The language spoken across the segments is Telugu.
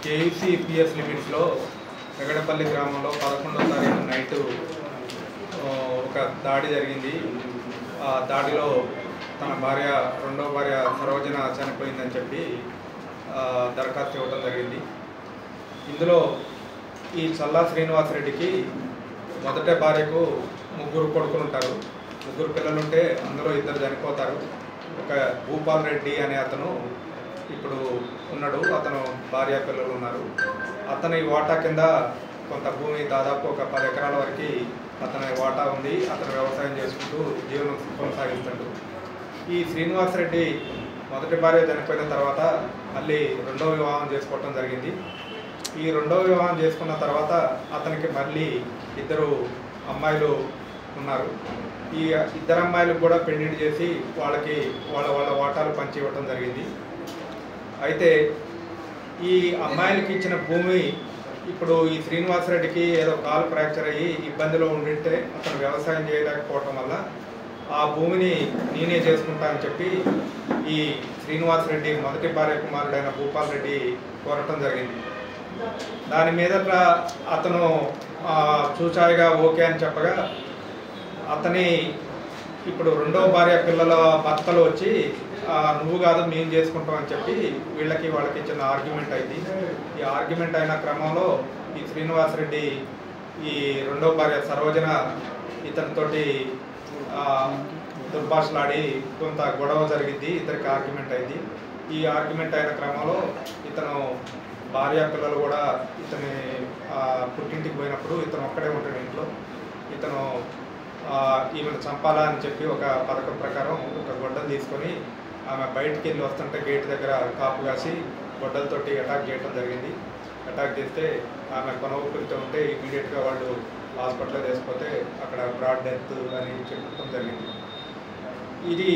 కేఈసీ పిఎస్ లిమిట్స్లో వెగడపల్లి గ్రామంలో 11వ తారీఖు నైటు ఒక దాడి జరిగింది. ఆ దాడిలో తన భార్య రెండవ భార్య సరోజన చనిపోయిందని చెప్పి దరఖాస్తు ఇవ్వడం జరిగింది. ఇందులో ఈ చల్లా శ్రీనివాసరెడ్డికి మొదటి భార్యకు 3 కొడుకులు ఉంటారు, 3 పిల్లలుంటే అందులో 2 చనిపోతారు. ఒక భూపాల్ రెడ్డి అనే అతను ఇప్పుడు ఉన్నాడు, అతను భార్య పిల్లలు ఉన్నారు. అతని వాటా కింద కొంత భూమి దాదాపు ఒక 10 ఎకరాల వరకు అతని వాటా ఉంది. అతను వ్యవసాయం చేసుకుంటూ జీవనం కొనసాగిస్తాడు. ఈ శ్రీనివాసరెడ్డి మొదటి భార్య చనిపోయిన తర్వాత మళ్ళీ రెండవ వివాహం చేసుకోవటం జరిగింది. ఈ రెండవ వివాహం చేసుకున్న తర్వాత అతనికి మళ్ళీ 2 అమ్మాయిలు ఉన్నారు. ఈ 2 అమ్మాయిలకు కూడా పెళ్లిళ్ళు చేసి వాళ్ళకి వాళ్ళ వాటాలు పంచి ఇవ్వటం జరిగింది. అయితే ఈ అమ్మాయిలకి ఇచ్చిన భూమి ఇప్పుడు ఈ శ్రీనివాసరెడ్డికి ఏదో కాలు ఫ్రాక్చర్ అయ్యి ఇబ్బందిలో ఉండింటే అతను వ్యవసాయం చేయలేకపోవటం వల్ల ఆ భూమిని నేనే చేసుకుంటా అని చెప్పి ఈ శ్రీనివాసరెడ్డి మొదటి భార్య కుమారుడైన భూపాల్ రెడ్డి కోరటం జరిగింది. దాని మీదట అతను చూచాయిగా ఓకే అని చెప్పగా అతని ఇప్పుడు రెండవ భార్య పిల్లల భర్తలు వచ్చి నువ్వు కాదు మేము చేసుకుంటాం అని చెప్పి వాళ్ళకి ఇచ్చిన ఆర్గ్యుమెంట్ అయింది. ఈ ఆర్గ్యుమెంట్ అయిన క్రమంలో ఈ శ్రీనివాసరెడ్డి ఈ రెండవ భార్య సరోజన ఇతనితోటి దుర్భాషలాడి కొంత గొడవ జరిగింది. ఇద్దరికి ఆర్గ్యుమెంట్ అయింది. ఈ ఆర్గ్యుమెంట్ అయిన క్రమంలో ఇతను భార్య పిల్లలు కూడా ఇతని పుట్టింటికి పోయినప్పుడు ఇతను ఒక్కడే ఉంటాడు ఇంట్లో. ఇతను ఈమెను చంపాలా అని చెప్పి ఒక పథకం ప్రకారం ఒక గొడ్డలు తీసుకొని ఆమె బయటికి వెళ్ళి వస్తుంటే గేట్ దగ్గర కాపు కాసి గొడ్డలతోటి అటాక్ చేయడం జరిగింది. అటాక్ చేస్తే ఆమె కొన ఊపిరితో ఉంటే ఇమీడియట్గా వాళ్ళు హాస్పిటల్లో వేసిపోతే అక్కడ బ్రాడ్ డెత్ అని చెప్పడం జరిగింది. ఇది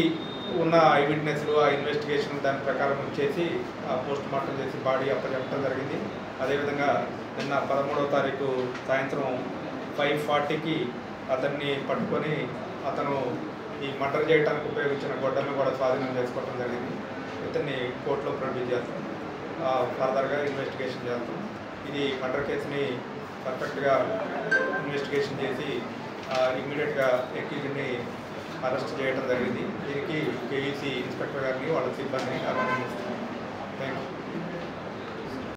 ఉన్న ఐ విట్నెస్లు ఆ ఇన్వెస్టిగేషన్ దాని ప్రకారం చేసి పోస్ట్ మార్టం చేసి బాడీ అప్పచెప్పడం జరిగింది. అదేవిధంగా నిన్న 13వ తారీఖు సాయంత్రం 5:40కి అతన్ని పట్టుకొని అతను ఈ మర్డర్ చేయడానికి ఉపయోగించిన గొడ్డలను కూడా స్వాధీనం చేసుకోవడం జరిగింది. ఇతన్ని కోర్టులో ప్రొడ్యూస్ చేస్తాం, ఫర్దర్గా ఇన్వెస్టిగేషన్ చేస్తాం. ఇది మర్డర్ కేసుని పర్ఫెక్ట్గా ఇన్వెస్టిగేషన్ చేసి ఇమ్మీడియట్గా ఎక్యూజ్ని అరెస్ట్ చేయడం జరిగింది. దీనికి కేఈసీ ఇన్స్పెక్టర్ గారిని వాళ్ళ సిబ్బందిని అభినందిస్తున్నాం.